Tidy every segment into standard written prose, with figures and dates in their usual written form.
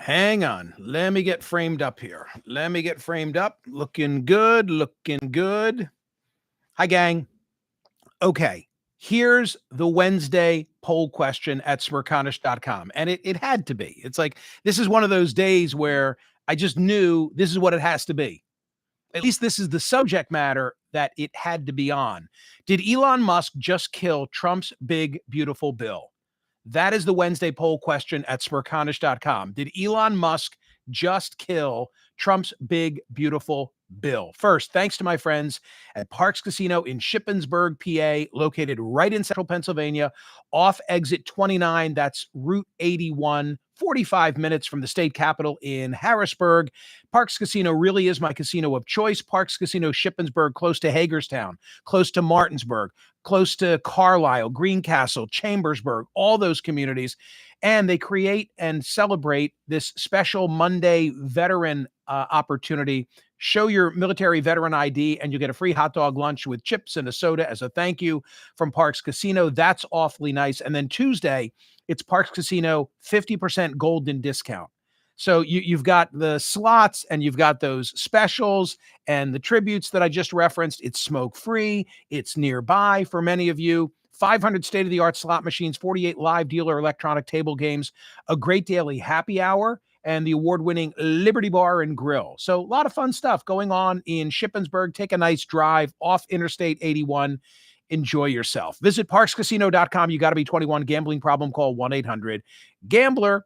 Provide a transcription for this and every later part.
Hang on. Let me get framed up here. Let me get framed up. Looking good. Looking good. Hi, gang. Okay. Here's the Wednesday poll question at smirconish.com. And it had to be. It's like, this is one of those days where I just knew this is what it has to be. At least this is the subject matter that it had to be on. Did Elon Musk just kill Trump's big, beautiful bill? That is the Wednesday poll question at smirconish.com. Did Elon Musk just kill Trump's big, beautiful bill? First, thanks to my friends at Parks Casino in Shippensburg, PA, located right in central Pennsylvania, off exit 29. That's Route 81, 45 minutes from the state capitol in Harrisburg. Parks Casino really is my casino of choice. Parks Casino Shippensburg, close to Hagerstown, close to Martinsburg, close to Carlisle, Greencastle, Chambersburg, all those communities. And they create and celebrate this special Monday veteran opportunity. Show your military veteran ID and you get a free hot dog lunch with chips and a soda as a thank you from Parks Casino. That's awfully nice. And then Tuesday, it's Parks Casino 50% golden discount. So you've got the slots and you've got those specials and the tributes that I just referenced. It's smoke-free. It's nearby for many of you. 500 state-of-the-art slot machines, 48 live dealer electronic table games, a great daily happy hour, and the award-winning Liberty Bar and Grill. So a lot of fun stuff going on in Shippensburg. Take a nice drive off Interstate 81. Enjoy yourself. Visit parkscasino.com. You got to be 21. Gambling problem, call 1-800-GAMBLER.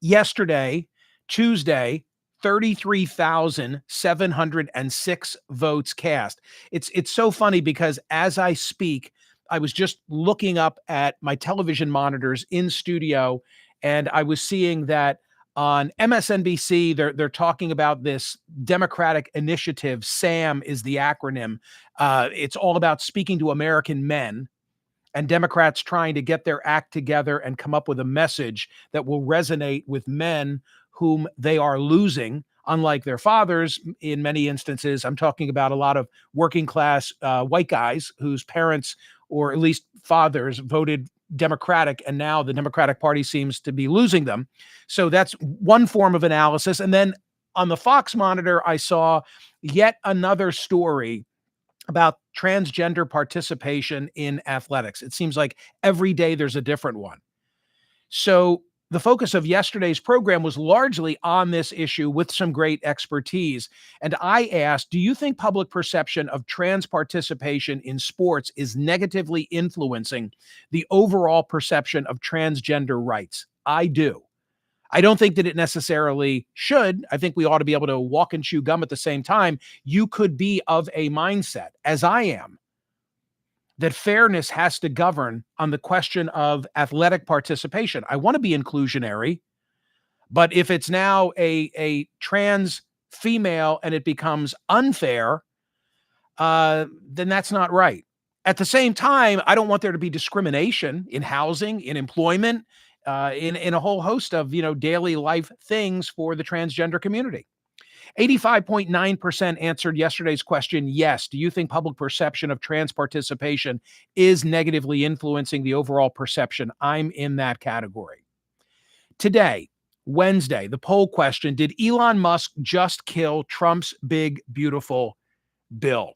Yesterday, Tuesday, 33,706 votes cast. It's so funny because as I speak, I was just looking up at my television monitors in studio, and I was seeing that on MSNBC, they're talking about this Democratic initiative. SAM is the acronym. It's all about speaking to American men, and Democrats trying to get their act together and come up with a message that will resonate with men whom they are losing, unlike their fathers in many instances. I'm talking about a lot of working class white guys whose parents, or at least fathers, voted Democratic, and now the Democratic Party seems to be losing them. So that's one form of analysis. And then on the Fox monitor, I saw yet another story about transgender participation in athletics. It seems like every day there's a different one. So the focus of yesterday's program was largely on this issue with some great expertise. And I asked, do you think public perception of trans participation in sports is negatively influencing the overall perception of transgender rights? I do. I don't think that it necessarily should. I think we ought to be able to walk and chew gum at the same time. You could be of a mindset, as I am, that fairness has to govern on the question of athletic participation. I want to be inclusionary, but if it's now a trans female and it becomes unfair, then that's not right. At the same time, I don't want there to be discrimination in housing, in employment, in a whole host of, daily life things for the transgender community. 85.9% answered yesterday's question, yes. Do you think public perception of trans participation is negatively influencing the overall perception? I'm in that category. Today, Wednesday, the poll question, did Elon Musk just kill Trump's big, beautiful bill?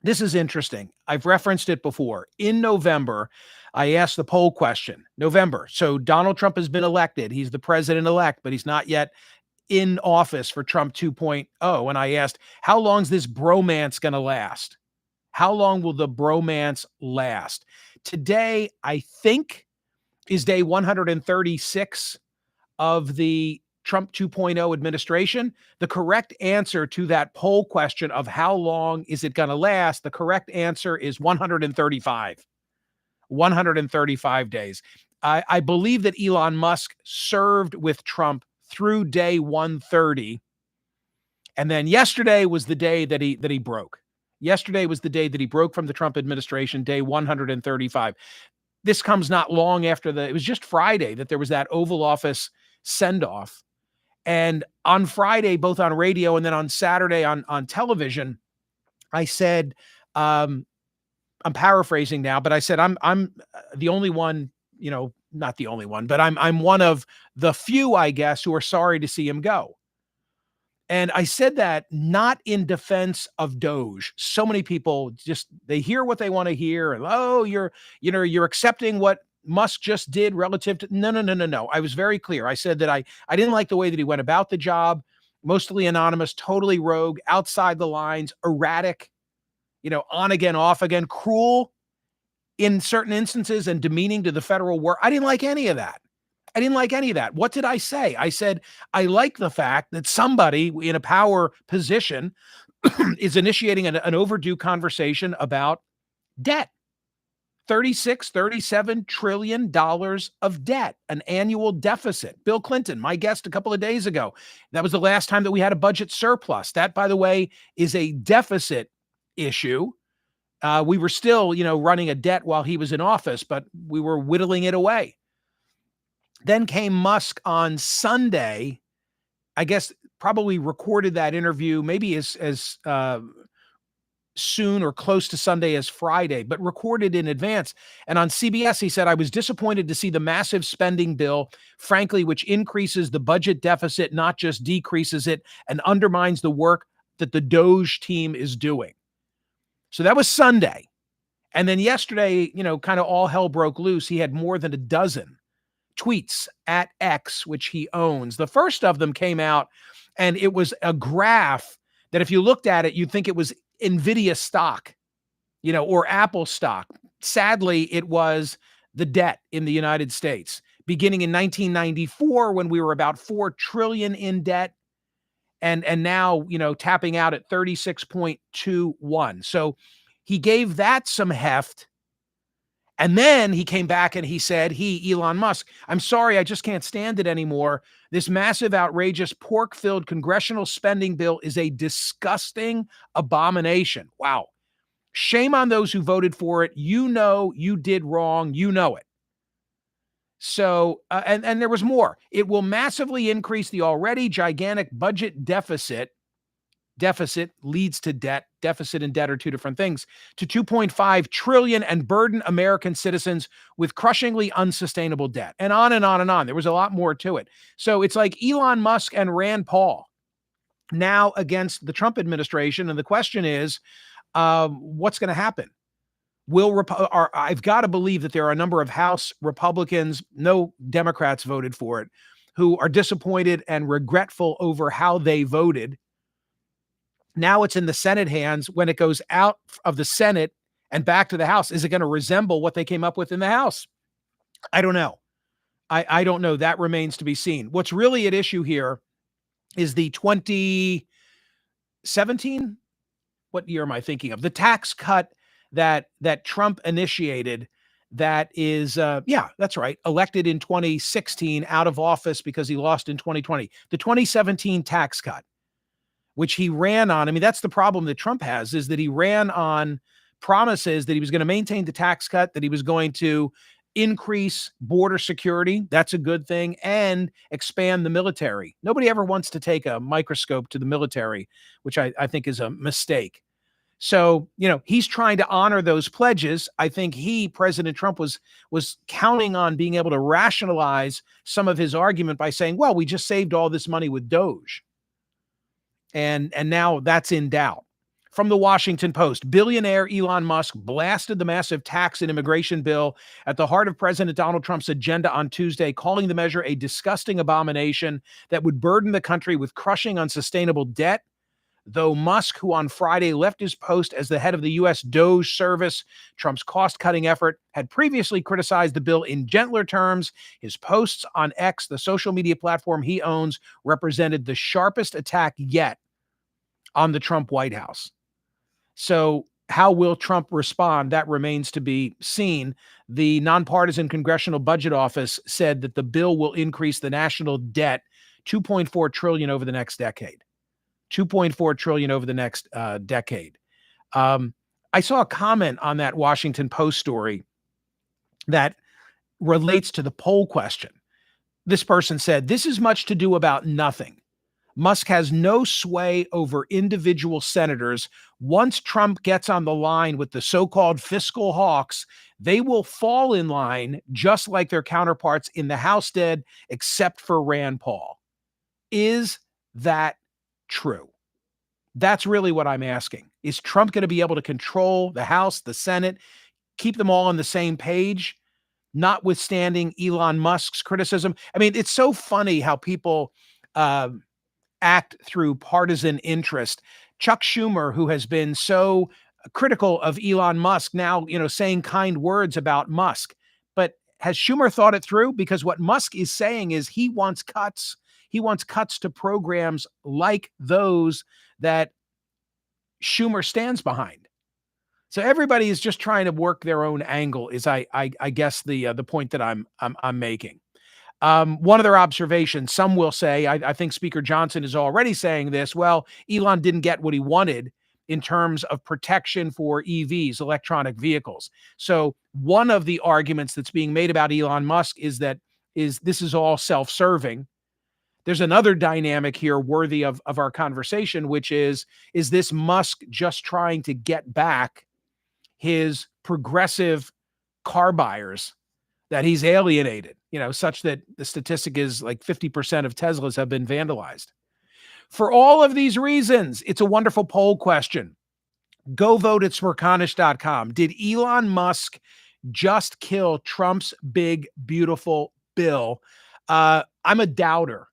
This is interesting. I've referenced it before. In November, I asked the poll question. November. So Donald Trump has been elected. He's the president-elect, but he's not yet in office for Trump 2.0. And I asked, how long is this bromance going to last? How long will the bromance last? Today, I think, is day 136 of the Trump 2.0 administration. The correct answer to that poll question of how long is it going to last, the correct answer is 135. 135 days. I believe that Elon Musk served with Trump through day 130. And then yesterday was the day that he broke. Yesterday was the day that he broke from the Trump administration, day 135. This comes not long after it was just Friday that there was that Oval Office send-off. And on Friday, both on radio and then on Saturday on television, I said, I'm paraphrasing now, but I said, I'm the only one, not the only one, but I'm one of the few, I guess, who are sorry to see him go. And I said that not in defense of Doge. So many people just they hear what they want to hear, and oh, you're accepting what Musk just did relative to no, no, no, no, no. I was very clear. I said that I didn't like the way that he went about the job, mostly anonymous, totally rogue, outside the lines, erratic, on again, off again, cruel in certain instances and demeaning to the federal work. I didn't like any of that. I didn't like any of that. What did I say? I said, I like the fact that somebody in a power position is initiating an overdue conversation about debt. 36, 37 trillion dollars of debt, an annual deficit. Bill Clinton, my guest a couple of days ago, that was the last time that we had a budget surplus. That, by the way, is a deficit issue. We were still, running a debt while he was in office, but we were whittling it away. Then came Musk on Sunday, I guess probably recorded that interview, maybe as soon or close to Sunday as Friday, but recorded in advance. And on CBS, he said, I was disappointed to see the massive spending bill, frankly, which increases the budget deficit, not just decreases it, and undermines the work that the Doge team is doing. So that was Sunday. And then yesterday, kind of all hell broke loose. He had more than a dozen tweets at X, which he owns. The first of them came out, and it was a graph that if you looked at it, you'd think it was NVIDIA stock, or Apple stock. Sadly, it was the debt in the United States, beginning in 1994 when we were about $4 trillion in debt, and now, tapping out at 36.21. So he gave that some heft. And then he came back and he said, Elon Musk, I'm sorry, I just can't stand it anymore. This massive, outrageous, pork-filled congressional spending bill is a disgusting abomination. Wow. Shame on those who voted for it. You did wrong. You know it. So, and there was more. It will massively increase the already gigantic budget deficit. Deficit leads to debt. Deficit and debt are two different things. To 2.5 trillion and burden American citizens with crushingly unsustainable debt. And on and on and on. There was a lot more to it. So it's like Elon Musk and Rand Paul now against the Trump administration. And the question is, what's going to happen? I've got to believe that there are a number of House Republicans, no Democrats voted for it, who are disappointed and regretful over how they voted. Now it's in the Senate hands. When it goes out of the Senate and back to the House, is it going to resemble what they came up with in the House? I don't know. I don't know. That remains to be seen. What's really at issue here is the 2017, what year am I thinking of? The tax cut that Trump initiated that is, that's right, elected in 2016, out of office because he lost in 2020. The 2017 tax cut, which he ran on. I mean, that's the problem that Trump has, is that he ran on promises that he was going to maintain the tax cut, that he was going to increase border security. That's a good thing. And expand the military. Nobody ever wants to take a microscope to the military, which I think is a mistake. So, he's trying to honor those pledges. I think President Trump was counting on being able to rationalize some of his argument by saying, well, we just saved all this money with Doge. And now that's in doubt. From the Washington Post, billionaire Elon Musk blasted the massive tax and immigration bill at the heart of President Donald Trump's agenda on Tuesday, calling the measure a disgusting abomination that would burden the country with crushing unsustainable debt. Though Musk, who on Friday left his post as the head of the U.S. Doge service, Trump's cost-cutting effort, had previously criticized the bill in gentler terms, his posts on X, the social media platform he owns, represented the sharpest attack yet on the Trump White House. So how will Trump respond? That remains to be seen. The nonpartisan Congressional Budget Office said that the bill will increase the national debt $2.4 trillion over the next decade. $2.4 trillion over the next decade. I saw a comment on that Washington Post story that relates to the poll question. This person said, this is much to do about nothing. Musk has no sway over individual senators. Once Trump gets on the line with the so-called fiscal hawks, they will fall in line just like their counterparts in the House did, except for Rand Paul. Is that true? That's really what I'm asking. Is Trump going to be able to control the House, the Senate, keep them all on the same page, notwithstanding Elon Musk's criticism? I mean, it's so funny how people act through partisan interest. Chuck Schumer, who has been so critical of Elon Musk, now, saying kind words about Musk. But has Schumer thought it through? Because what Musk is saying is he wants cuts. He wants cuts to programs like those that Schumer stands behind. So everybody is just trying to work their own angle. Is I guess the point that I'm making. One other observation, some will say, I think Speaker Johnson is already saying this, well, Elon didn't get what he wanted in terms of protection for EVs, electronic vehicles. So one of the arguments that's being made about Elon Musk is this is all self-serving. There's another dynamic here worthy of our conversation, which is this Musk just trying to get back his progressive car buyers that he's alienated, such that the statistic is like 50% of Teslas have been vandalized. For all of these reasons, it's a wonderful poll question. Go vote at smerconish.com. Did Elon Musk just kill Trump's big, beautiful bill? I'm a doubter.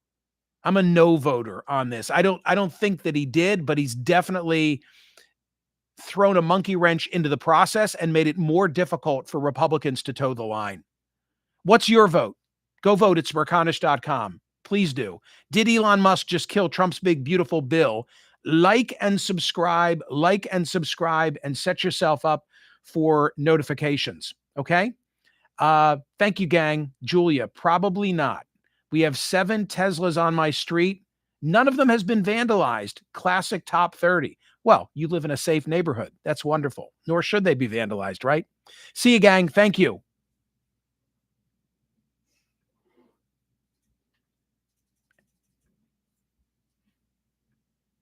I'm a no voter on this. I don't think that he did, but he's definitely thrown a monkey wrench into the process and made it more difficult for Republicans to toe the line. What's your vote? Go vote at smerconish.com. Please do. Did Elon Musk just kill Trump's big, beautiful bill? Like and subscribe, and set yourself up for notifications. Okay? Thank you, gang. Julia, probably not. We have 7 Teslas on my street. None of them has been vandalized. Classic top 30. Well, you live in a safe neighborhood. That's wonderful. Nor should they be vandalized, right? See you, gang. Thank you.